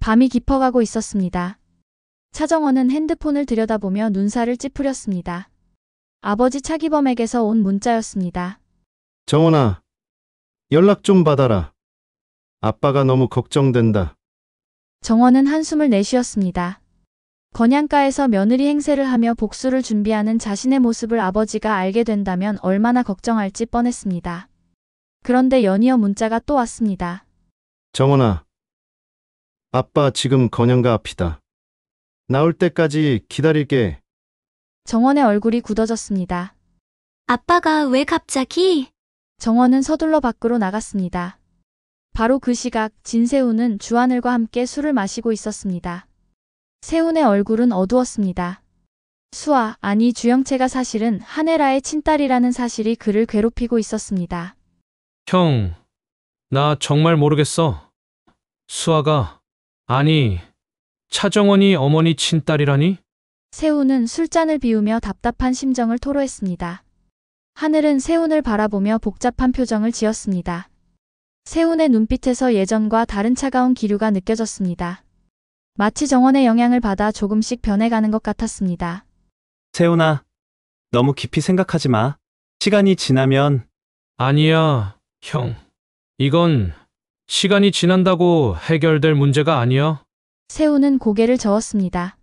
밤이 깊어가고 있었습니다. 차정원은 핸드폰을 들여다보며 눈살을 찌푸렸습니다. 아버지 차기범에게서 온 문자였습니다. 정원아, 연락 좀 받아라. 아빠가 너무 걱정된다. 정원은 한숨을 내쉬었습니다. 건양가에서 며느리 행세를 하며 복수를 준비하는 자신의 모습을 아버지가 알게 된다면 얼마나 걱정할지 뻔했습니다. 그런데 연이어 문자가 또 왔습니다. 정원아, 아빠 지금 건양가 앞이다. 나올 때까지 기다릴게. 정원의 얼굴이 굳어졌습니다. 아빠가 왜 갑자기? 정원은 서둘러 밖으로 나갔습니다. 바로 그 시각 진세훈은 주하늘과 함께 술을 마시고 있었습니다. 세훈의 얼굴은 어두웠습니다. 수아, 아니 주영채가 사실은 한혜라의 친딸이라는 사실이 그를 괴롭히고 있었습니다. 형, 나 정말 모르겠어. 수아가, 아니, 차정원이 어머니 친딸이라니? 세훈은 술잔을 비우며 답답한 심정을 토로했습니다. 하늘은 세훈을 바라보며 복잡한 표정을 지었습니다. 세훈의 눈빛에서 예전과 다른 차가운 기류가 느껴졌습니다. 마치 정원의 영향을 받아 조금씩 변해가는 것 같았습니다. 세훈아, 너무 깊이 생각하지 마. 시간이 지나면. 아니야, 형. 이건 시간이 지난다고 해결될 문제가 아니야. 세훈은 고개를 저었습니다.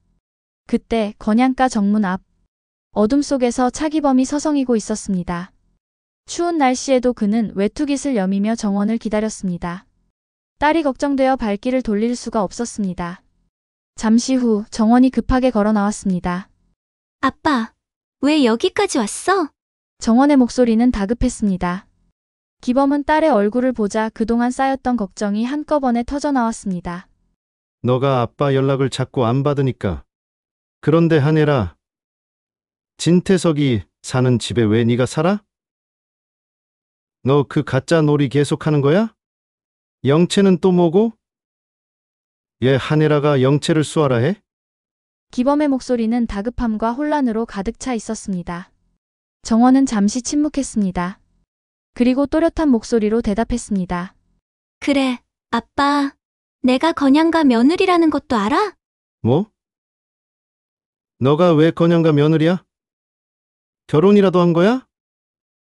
그때 건양가 정문 앞 어둠 속에서 차기범이 서성이고 있었습니다. 추운 날씨에도 그는 외투깃을 여미며 정원을 기다렸습니다. 딸이 걱정되어 발길을 돌릴 수가 없었습니다. 잠시 후 정원이 급하게 걸어 나왔습니다. 아빠, 왜 여기까지 왔어? 정원의 목소리는 다급했습니다. 기범은 딸의 얼굴을 보자 그동안 쌓였던 걱정이 한꺼번에 터져 나왔습니다. 너가 아빠 연락을 자꾸 안 받으니까. 그런데 한혜라, 진태석이 사는 집에 왜 네가 살아? 너 그 가짜 놀이 계속하는 거야? 영채는 또 뭐고? 얘 한혜라가 영채를 수하라 해? 기범의 목소리는 다급함과 혼란으로 가득 차 있었습니다. 정원은 잠시 침묵했습니다. 그리고 또렷한 목소리로 대답했습니다. 그래, 아빠. 내가 건양가 며느리라는 것도 알아? 뭐? 너가 왜 건양가 며느리야? 결혼이라도 한 거야?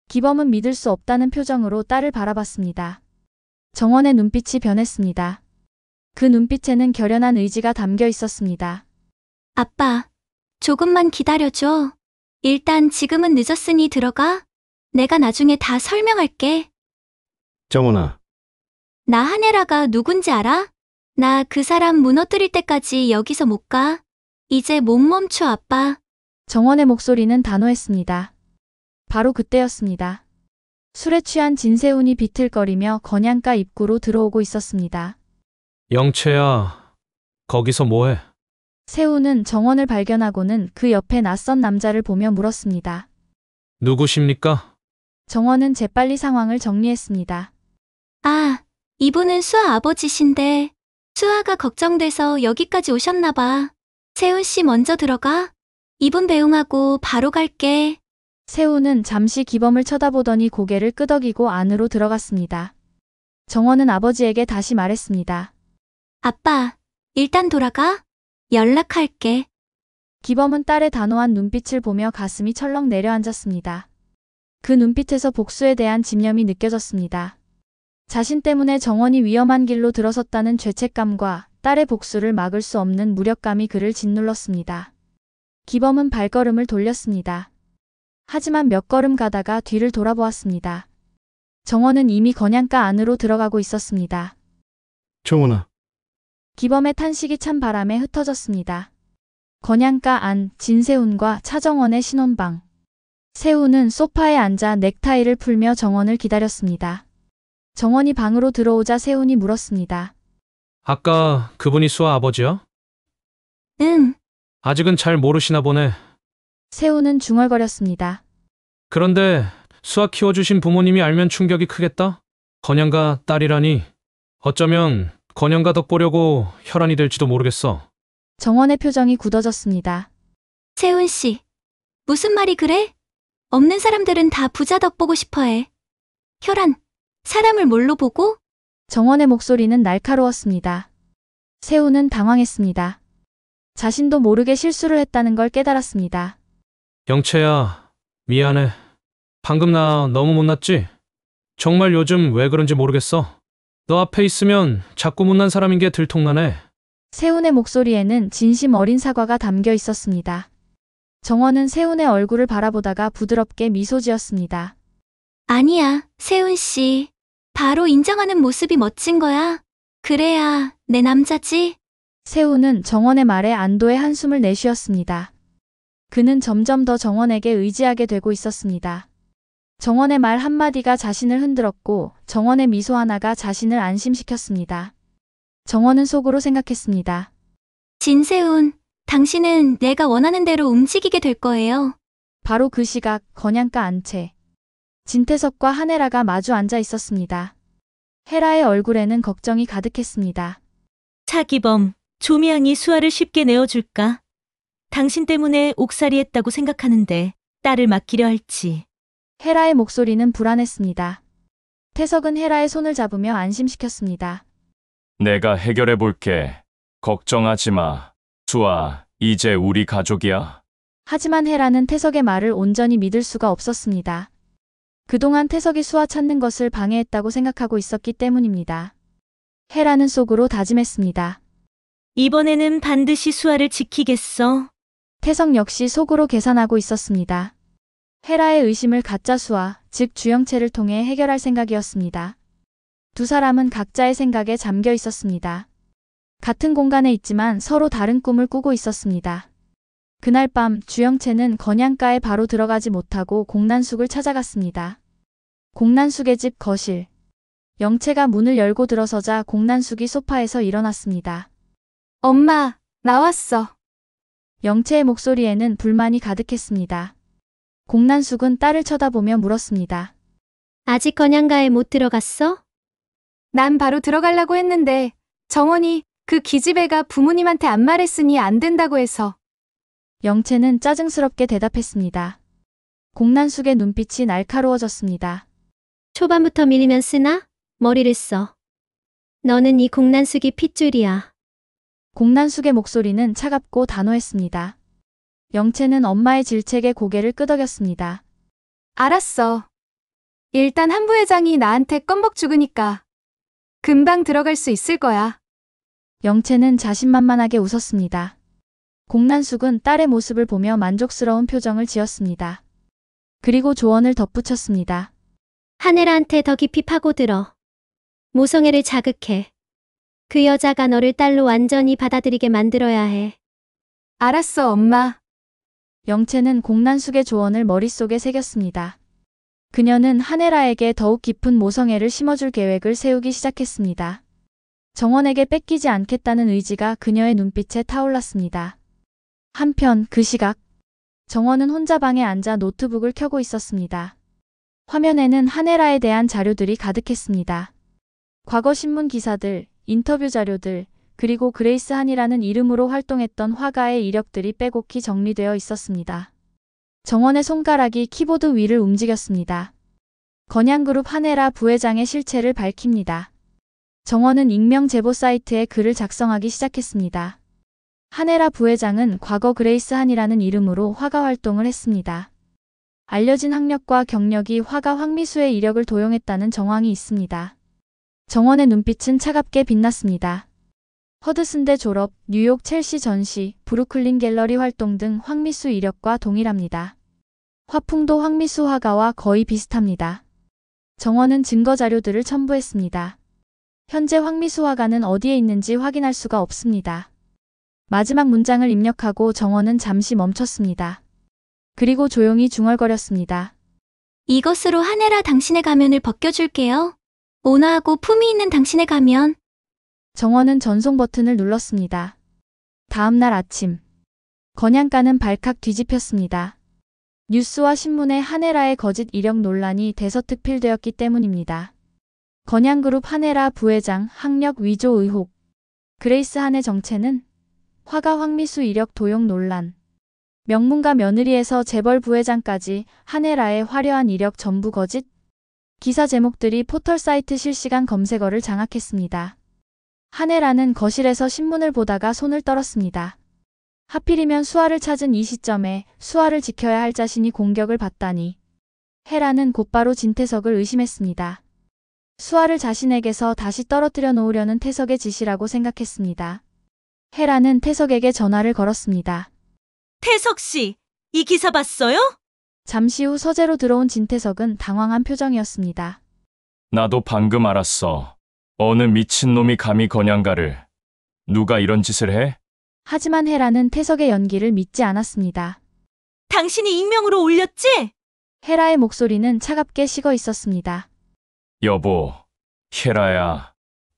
기범은 믿을 수 없다는 표정으로 딸을 바라봤습니다. 정원의 눈빛이 변했습니다. 그 눈빛에는 결연한 의지가 담겨 있었습니다. 아빠, 조금만 기다려줘. 일단 지금은 늦었으니 들어가. 내가 나중에 다 설명할게. 정원아, 나 한혜라가 누군지 알아? 나 그 사람 무너뜨릴 때까지 여기서 못 가. 이제 못 멈춰, 아빠. 정원의 목소리는 단호했습니다. 바로 그때였습니다. 술에 취한 진세훈이 비틀거리며 건양가 입구로 들어오고 있었습니다. 영채야, 거기서 뭐해? 세훈은 정원을 발견하고는 그 옆에 낯선 남자를 보며 물었습니다. 누구십니까? 정원은 재빨리 상황을 정리했습니다. 아, 이분은 수아 아버지신데 수아가 걱정돼서 여기까지 오셨나 봐. 세훈 씨 먼저 들어가. 이분 배웅하고 바로 갈게. 세훈은 잠시 기범을 쳐다보더니 고개를 끄덕이고 안으로 들어갔습니다. 정원은 아버지에게 다시 말했습니다. 아빠, 일단 돌아가. 연락할게. 기범은 딸의 단호한 눈빛을 보며 가슴이 철렁 내려앉았습니다. 그 눈빛에서 복수에 대한 집념이 느껴졌습니다. 자신 때문에 정원이 위험한 길로 들어섰다는 죄책감과 딸의 복수를 막을 수 없는 무력감이 그를 짓눌렀습니다. 기범은 발걸음을 돌렸습니다. 하지만 몇 걸음 가다가 뒤를 돌아보았습니다. 정원은 이미 건양가 안으로 들어가고 있었습니다. 정원아. 기범의 탄식이 찬 바람에 흩어졌습니다. 건양가 안 진세훈과 차정원의 신혼방. 세훈은 소파에 앉아 넥타이를 풀며 정원을 기다렸습니다. 정원이 방으로 들어오자 세훈이 물었습니다. 아까 그분이 수아 아버지야? 응. 아직은 잘 모르시나 보네. 세훈은 중얼거렸습니다. 그런데 수아 키워주신 부모님이 알면 충격이 크겠다? 건양가 딸이라니. 어쩌면 건양가 덕 보려고 혈안이 될지도 모르겠어. 정원의 표정이 굳어졌습니다. 세훈 씨, 무슨 말이 그래? 없는 사람들은 다 부자 덕 보고 싶어해. 혈안, 사람을 뭘로 보고? 정원의 목소리는 날카로웠습니다. 세훈은 당황했습니다. 자신도 모르게 실수를 했다는 걸 깨달았습니다. 영채야, 미안해. 방금 나 너무 못났지? 정말 요즘 왜 그런지 모르겠어. 너 앞에 있으면 자꾸 못난 사람인 게 들통나네. 세훈의 목소리에는 진심 어린 사과가 담겨 있었습니다. 정원은 세훈의 얼굴을 바라보다가 부드럽게 미소 지었습니다. 아니야, 세훈 씨. 바로 인정하는 모습이 멋진 거야. 그래야 내 남자지. 세훈은 정원의 말에 안도의 한숨을 내쉬었습니다. 그는 점점 더 정원에게 의지하게 되고 있었습니다. 정원의 말 한마디가 자신을 흔들었고 정원의 미소 하나가 자신을 안심시켰습니다. 정원은 속으로 생각했습니다. 진세훈, 당신은 내가 원하는 대로 움직이게 될 거예요. 바로 그 시각 건양가 안채. 진태석과 한혜라가 마주 앉아 있었습니다. 헤라의 얼굴에는 걱정이 가득했습니다. 차기범, 조미양이 수아를 쉽게 내어줄까? 당신 때문에 옥살이 했다고 생각하는데 딸을 맡기려 할지. 헤라의 목소리는 불안했습니다. 태석은 헤라의 손을 잡으며 안심시켰습니다. 내가 해결해 볼게. 걱정하지 마. 수아, 이제 우리 가족이야. 하지만 헤라는 태석의 말을 온전히 믿을 수가 없었습니다. 그동안 태석이 수아 찾는 것을 방해했다고 생각하고 있었기 때문입니다. 헤라는 속으로 다짐했습니다. 이번에는 반드시 수아를 지키겠어. 태석 역시 속으로 계산하고 있었습니다. 헤라의 의심을 가짜 수아, 즉 주영채를 통해 해결할 생각이었습니다. 두 사람은 각자의 생각에 잠겨 있었습니다. 같은 공간에 있지만 서로 다른 꿈을 꾸고 있었습니다. 그날 밤 주영채는 건양가에 바로 들어가지 못하고 공난숙을 찾아갔습니다. 공난숙의 집 거실. 영채가 문을 열고 들어서자 공난숙이 소파에서 일어났습니다. 엄마, 나왔어. 영채의 목소리에는 불만이 가득했습니다. 공난숙은 딸을 쳐다보며 물었습니다. 아직 건양가에 못 들어갔어? 난 바로 들어가려고 했는데 정원이 그 기집애가 부모님한테 안 말했으니 안 된다고 해서. 영채는 짜증스럽게 대답했습니다. 공난숙의 눈빛이 날카로워졌습니다. 초반부터 밀리면 쓰나? 머리를 써. 너는 이 공난숙이 핏줄이야. 공난숙의 목소리는 차갑고 단호했습니다. 영채는 엄마의 질책에 고개를 끄덕였습니다. 알았어. 일단 한 부회장이 나한테 껌벅 죽으니까 금방 들어갈 수 있을 거야. 영채는 자신만만하게 웃었습니다. 공난숙은 딸의 모습을 보며 만족스러운 표정을 지었습니다. 그리고 조언을 덧붙였습니다. 한혜라한테 더 깊이 파고들어. 모성애를 자극해. 그 여자가 너를 딸로 완전히 받아들이게 만들어야 해. 알았어, 엄마. 영채는 공난숙의 조언을 머릿속에 새겼습니다. 그녀는 한혜라에게 더욱 깊은 모성애를 심어줄 계획을 세우기 시작했습니다. 정원에게 뺏기지 않겠다는 의지가 그녀의 눈빛에 타올랐습니다. 한편 그 시각, 정원은 혼자 방에 앉아 노트북을 켜고 있었습니다. 화면에는 한혜라에 대한 자료들이 가득했습니다. 과거 신문 기사들, 인터뷰 자료들, 그리고 그레이스 한이라는 이름으로 활동했던 화가의 이력들이 빼곡히 정리되어 있었습니다. 정원의 손가락이 키보드 위를 움직였습니다. 건양그룹 한혜라 부회장의 실체를 밝힙니다. 정원은 익명 제보 사이트에 글을 작성하기 시작했습니다. 한혜라 부회장은 과거 그레이스 한이라는 이름으로 화가 활동을 했습니다. 알려진 학력과 경력이 화가 황미수의 이력을 도용했다는 정황이 있습니다. 정원의 눈빛은 차갑게 빛났습니다. 허드슨대 졸업, 뉴욕 첼시 전시, 브루클린 갤러리 활동 등 황미수 이력과 동일합니다. 화풍도 황미수 화가와 거의 비슷합니다. 정원은 증거 자료들을 첨부했습니다. 현재 황미수 화가는 어디에 있는지 확인할 수가 없습니다. 마지막 문장을 입력하고 정원은 잠시 멈췄습니다. 그리고 조용히 중얼거렸습니다. 이것으로 한혜라 당신의 가면을 벗겨줄게요. 온화하고 품위 있는 당신의 가면. 정원은 전송 버튼을 눌렀습니다. 다음 날 아침, 건양가는 발칵 뒤집혔습니다. 뉴스와 신문에 한혜라의 거짓 이력 논란이 대서특필되었기 때문입니다. 건양그룹 한혜라 부회장 학력 위조 의혹, 그레이스 한의 정체는 화가 황미수 이력 도용 논란, 명문가 며느리에서 재벌 부회장까지 한혜라의 화려한 이력 전부 거짓? 기사 제목들이 포털 사이트 실시간 검색어를 장악했습니다. 한혜라는 거실에서 신문을 보다가 손을 떨었습니다. 하필이면 수아를 찾은 이 시점에 수아를 지켜야 할 자신이 공격을 받다니. 혜라는 곧바로 진태석을 의심했습니다. 수아를 자신에게서 다시 떨어뜨려 놓으려는 태석의 짓이라고 생각했습니다. 혜라는 태석에게 전화를 걸었습니다. 태석 씨, 이 기사 봤어요? 잠시 후 서재로 들어온 진태석은 당황한 표정이었습니다. 나도 방금 알았어. 어느 미친놈이 감히 건양가를. 누가 이런 짓을 해? 하지만 혜라는 태석의 연기를 믿지 않았습니다. 당신이 익명으로 올렸지? 혜라의 목소리는 차갑게 식어 있었습니다. 여보, 혜라야.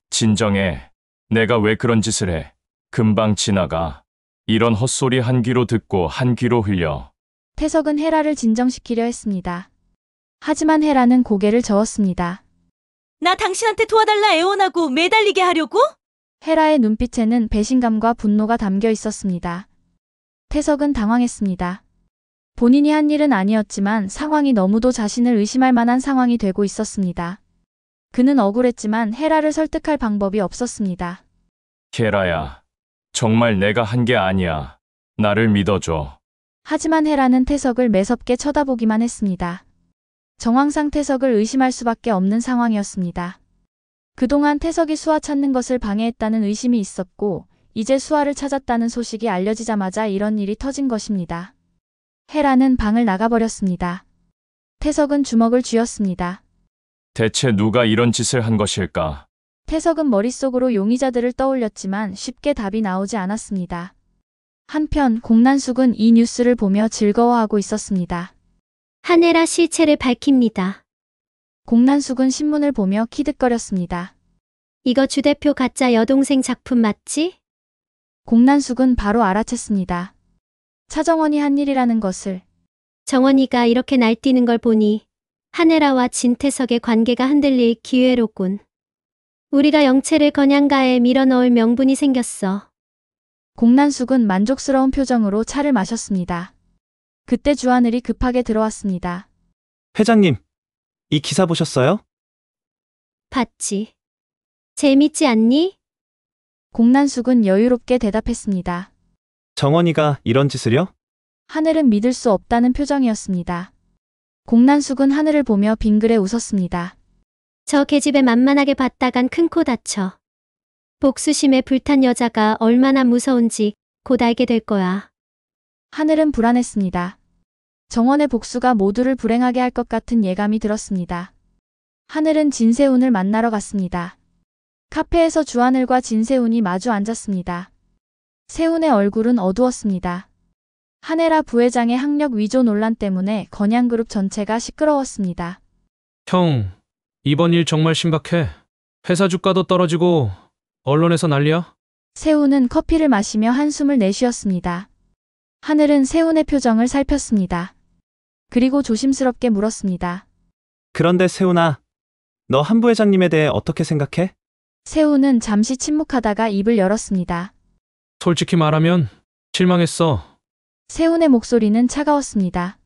진정해. 내가 왜 그런 짓을 해? 금방 지나가. 이런 헛소리 한 귀로 듣고 한 귀로 흘려. 태석은 혜라를 진정시키려 했습니다. 하지만 혜라는 고개를 저었습니다. 나 당신한테 도와달라 애원하고 매달리게 하려고? 혜라의 눈빛에는 배신감과 분노가 담겨 있었습니다. 태석은 당황했습니다. 본인이 한 일은 아니었지만 상황이 너무도 자신을 의심할 만한 상황이 되고 있었습니다. 그는 억울했지만 혜라를 설득할 방법이 없었습니다. 혜라야. 정말 내가 한 게 아니야. 나를 믿어줘. 하지만 혜라는 태석을 매섭게 쳐다보기만 했습니다. 정황상 태석을 의심할 수밖에 없는 상황이었습니다. 그동안 태석이 수아 찾는 것을 방해했다는 의심이 있었고 이제 수아를 찾았다는 소식이 알려지자마자 이런 일이 터진 것입니다. 혜라는 방을 나가버렸습니다. 태석은 주먹을 쥐었습니다. 대체 누가 이런 짓을 한 것일까? 태석은 머릿속으로 용의자들을 떠올렸지만 쉽게 답이 나오지 않았습니다. 한편 공난숙은 이 뉴스를 보며 즐거워하고 있었습니다. 한혜라 실체를 밝힙니다. 공난숙은 신문을 보며 키득거렸습니다. 이거 주 대표 가짜 여동생 작품 맞지? 공난숙은 바로 알아챘습니다. 차정원이 한 일이라는 것을. 정원이가 이렇게 날뛰는 걸 보니 한혜라와 진태석의 관계가 흔들릴 기회로군. 우리가 영채를 건양가에 밀어넣을 명분이 생겼어. 공난숙은 만족스러운 표정으로 차를 마셨습니다. 그때 주하늘이 급하게 들어왔습니다. 회장님, 이 기사 보셨어요? 봤지. 재밌지 않니? 공난숙은 여유롭게 대답했습니다. 정원이가 이런 짓을요? 하늘은 믿을 수 없다는 표정이었습니다. 공난숙은 하늘을 보며 빙그레 웃었습니다. 저 계집애 만만하게 봤다간 큰 코 다쳐. 복수심에 불탄 여자가 얼마나 무서운지 곧 알게 될 거야. 하늘은 불안했습니다. 정원의 복수가 모두를 불행하게 할 것 같은 예감이 들었습니다. 하늘은 진세훈을 만나러 갔습니다. 카페에서 주하늘과 진세훈이 마주 앉았습니다. 세훈의 얼굴은 어두웠습니다. 한혜라 부회장의 학력 위조 논란 때문에 건양그룹 전체가 시끄러웠습니다. 형, 이번 일 정말 신박해. 회사 주가도 떨어지고 언론에서 난리야? 세훈은 커피를 마시며 한숨을 내쉬었습니다. 하늘은 세훈의 표정을 살폈습니다. 그리고 조심스럽게 물었습니다. 그런데 세훈아, 너 한 부회장님에 대해 어떻게 생각해? 세훈은 잠시 침묵하다가 입을 열었습니다. 솔직히 말하면 실망했어. 세훈의 목소리는 차가웠습니다.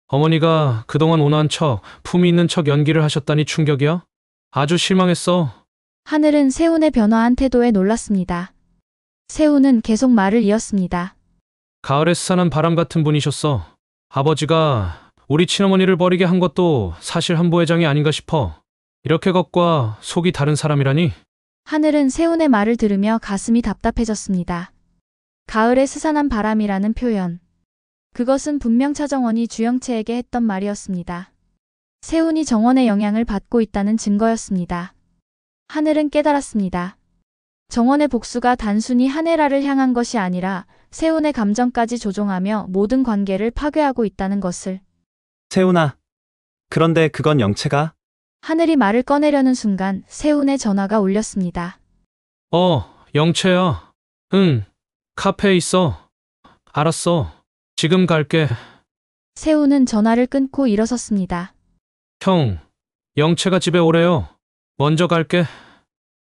어머니가 그동안 온화한 척, 품위 있는 척 연기를 하셨다니 충격이야? 아주 실망했어. 하늘은 세훈의 변화한 태도에 놀랐습니다. 세훈은 계속 말을 이었습니다. 가을에 스산한 바람 같은 분이셨어. 아버지가 우리 친어머니를 버리게 한 것도 사실 한 부회장이 아닌가 싶어. 이렇게 겉과 속이 다른 사람이라니. 하늘은 세훈의 말을 들으며 가슴이 답답해졌습니다. 가을에 스산한 바람이라는 표현. 그것은 분명 차정원이 주영채에게 했던 말이었습니다. 세훈이 정원의 영향을 받고 있다는 증거였습니다. 하늘은 깨달았습니다. 정원의 복수가 단순히 한혜라를 향한 것이 아니라 세훈의 감정까지 조종하며 모든 관계를 파괴하고 있다는 것을. 세훈아, 그런데 그건 영채가? 하늘이 말을 꺼내려는 순간 세훈의 전화가 울렸습니다. 영채야. 응, 카페에 있어. 알았어. 지금 갈게. 세훈은 전화를 끊고 일어섰습니다. 형, 영채가 집에 오래요. 먼저 갈게.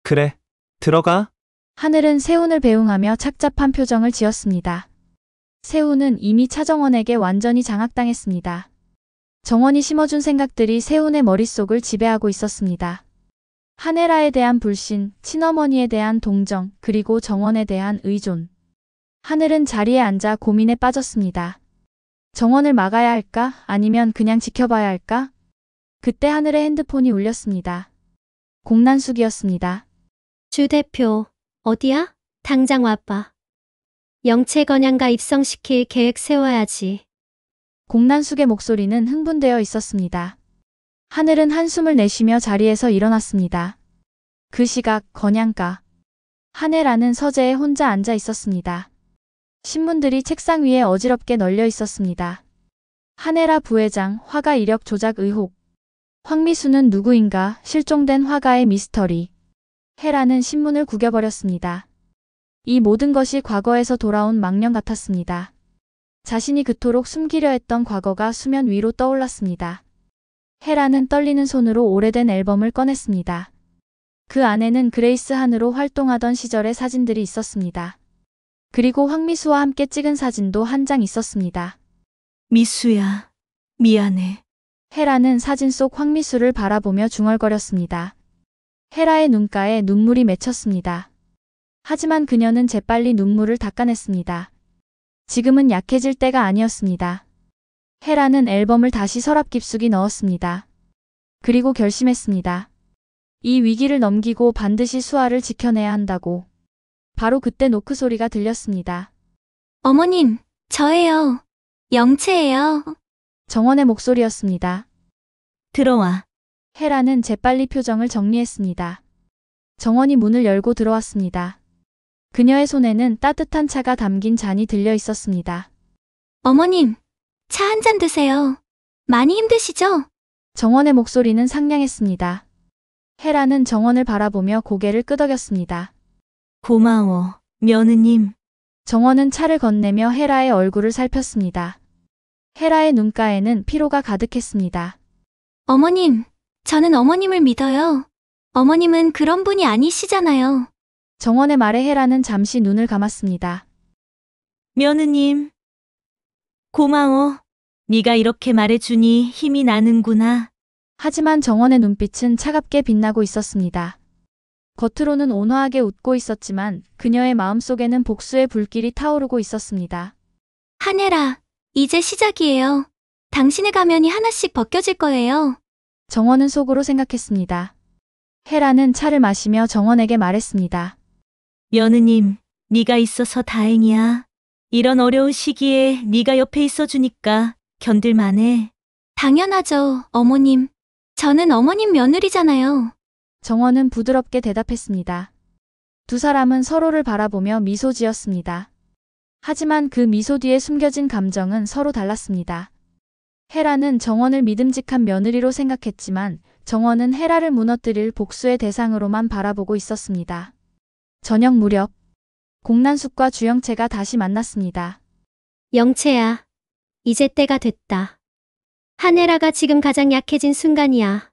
그래, 들어가. 하늘은 세훈을 배웅하며 착잡한 표정을 지었습니다. 세훈은 이미 차정원에게 완전히 장악당했습니다. 정원이 심어준 생각들이 세훈의 머릿속을 지배하고 있었습니다. 한혜라에 대한 불신, 친어머니에 대한 동정, 그리고 정원에 대한 의존. 하늘은 자리에 앉아 고민에 빠졌습니다. 정원을 막아야 할까? 아니면 그냥 지켜봐야 할까? 그때 하늘의 핸드폰이 울렸습니다. 공난숙이었습니다. 주 대표, 어디야? 당장 와봐. 영채 건양가 입성시킬 계획 세워야지. 공난숙의 목소리는 흥분되어 있었습니다. 하늘은 한숨을 내쉬며 자리에서 일어났습니다. 그 시각 건양가. 한혜라는 서재에 혼자 앉아 있었습니다. 신문들이 책상 위에 어지럽게 널려 있었습니다. 한혜라 부회장 화가 이력 조작 의혹. 황미수는 누구인가? 실종된 화가의 미스터리. 혜라는 신문을 구겨버렸습니다. 이 모든 것이 과거에서 돌아온 망령 같았습니다. 자신이 그토록 숨기려 했던 과거가 수면 위로 떠올랐습니다. 혜라는 떨리는 손으로 오래된 앨범을 꺼냈습니다. 그 안에는 그레이스 한으로 활동하던 시절의 사진들이 있었습니다. 그리고 황미수와 함께 찍은 사진도 한 장 있었습니다. 미수야, 미안해. 혜라는 사진 속 황미수를 바라보며 중얼거렸습니다. 혜라의 눈가에 눈물이 맺혔습니다. 하지만 그녀는 재빨리 눈물을 닦아냈습니다. 지금은 약해질 때가 아니었습니다. 혜라는 앨범을 다시 서랍 깊숙이 넣었습니다. 그리고 결심했습니다. 이 위기를 넘기고 반드시 수아를 지켜내야 한다고. 바로 그때 노크 소리가 들렸습니다. 어머님, 저예요. 영채예요. 정원의 목소리였습니다. 들어와. 혜라는 재빨리 표정을 정리했습니다. 정원이 문을 열고 들어왔습니다. 그녀의 손에는 따뜻한 차가 담긴 잔이 들려 있었습니다. 어머님, 차 한 잔 드세요. 많이 힘드시죠? 정원의 목소리는 상냥했습니다. 혜라는 정원을 바라보며 고개를 끄덕였습니다. 고마워, 며느님. 정원은 차를 건네며 혜라의 얼굴을 살폈습니다. 혜라의 눈가에는 피로가 가득했습니다. 어머님, 저는 어머님을 믿어요. 어머님은 그런 분이 아니시잖아요. 정원의 말에 혜라는 잠시 눈을 감았습니다. 며느님. 고마워. 네가 이렇게 말해주니 힘이 나는구나. 하지만 정원의 눈빛은 차갑게 빛나고 있었습니다. 겉으로는 온화하게 웃고 있었지만 그녀의 마음속에는 복수의 불길이 타오르고 있었습니다. 한혜라, 이제 시작이에요. 당신의 가면이 하나씩 벗겨질 거예요. 정원은 속으로 생각했습니다. 혜라는 차를 마시며 정원에게 말했습니다. 며느님, 네가 있어서 다행이야. 이런 어려운 시기에 네가 옆에 있어주니까 견딜만해. 당연하죠, 어머님. 저는 어머님 며느리잖아요. 정원은 부드럽게 대답했습니다. 두 사람은 서로를 바라보며 미소 지었습니다. 하지만 그 미소 뒤에 숨겨진 감정은 서로 달랐습니다. 혜라는 정원을 믿음직한 며느리로 생각했지만 정원은 혜라를 무너뜨릴 복수의 대상으로만 바라보고 있었습니다. 저녁 무렵 공난숙과 주영채가 다시 만났습니다. 영채야, 이제 때가 됐다. 한혜라가 지금 가장 약해진 순간이야.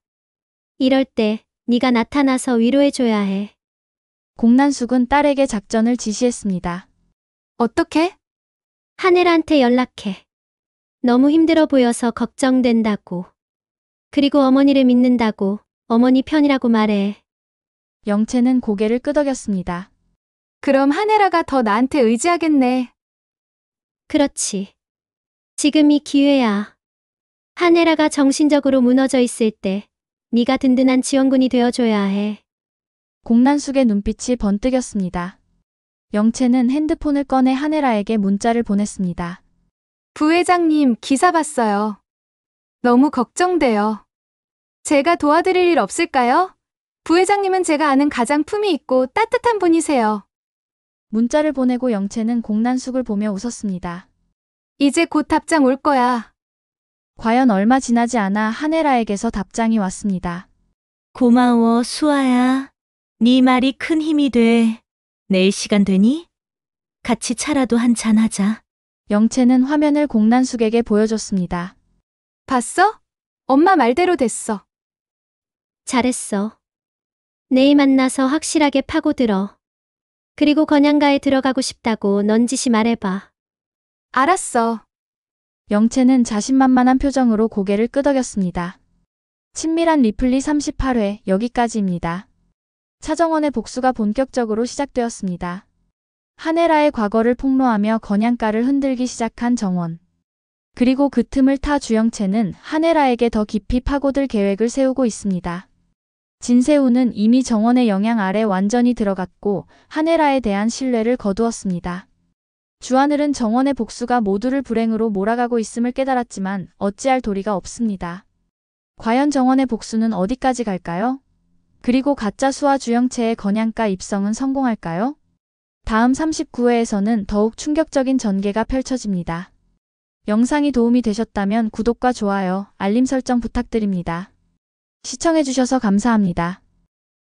이럴 때 네가 나타나서 위로해줘야 해. 공난숙은 딸에게 작전을 지시했습니다. 어떻게? 한혜라한테 연락해. 너무 힘들어 보여서 걱정된다고. 그리고 어머니를 믿는다고. 어머니 편이라고 말해. 영채는 고개를 끄덕였습니다. 그럼 한혜라가 더 나한테 의지하겠네. 그렇지. 지금이 기회야. 한혜라가 정신적으로 무너져 있을 때 네가 든든한 지원군이 되어줘야 해. 공난숙의 눈빛이 번뜩였습니다. 영채는 핸드폰을 꺼내 한혜라에게 문자를 보냈습니다. 부회장님, 기사 봤어요. 너무 걱정돼요. 제가 도와드릴 일 없을까요? 부회장님은 제가 아는 가장 품이 있고 따뜻한 분이세요. 문자를 보내고 영채는 공난숙을 보며 웃었습니다. 이제 곧 답장 올 거야. 과연 얼마 지나지 않아 한혜라에게서 답장이 왔습니다. 고마워, 수아야. 네 말이 큰 힘이 돼. 내일 시간 되니? 같이 차라도 한잔 하자. 영채는 화면을 공난숙에게 보여줬습니다. 봤어? 엄마 말대로 됐어. 잘했어. 내일 만나서 확실하게 파고들어. 그리고 건양가에 들어가고 싶다고 넌지시 말해봐. 알았어. 영채는 자신만만한 표정으로 고개를 끄덕였습니다. 친밀한 리플리 38회 여기까지입니다. 차정원의 복수가 본격적으로 시작되었습니다. 한혜라의 과거를 폭로하며 건양가를 흔들기 시작한 정원. 그리고 그 틈을 타 주영채는 한혜라에게 더 깊이 파고들 계획을 세우고 있습니다. 진세우는 이미 정원의 영향 아래 완전히 들어갔고 한혜라에 대한 신뢰를 거두었습니다. 주하늘은 정원의 복수가 모두를 불행으로 몰아가고 있음을 깨달았지만 어찌할 도리가 없습니다. 과연 정원의 복수는 어디까지 갈까요? 그리고 가짜 수아 주영채의 건양가 입성은 성공할까요? 다음 39회에서는 더욱 충격적인 전개가 펼쳐집니다. 영상이 도움이 되셨다면 구독과 좋아요, 알림 설정 부탁드립니다. 시청해주셔서 감사합니다.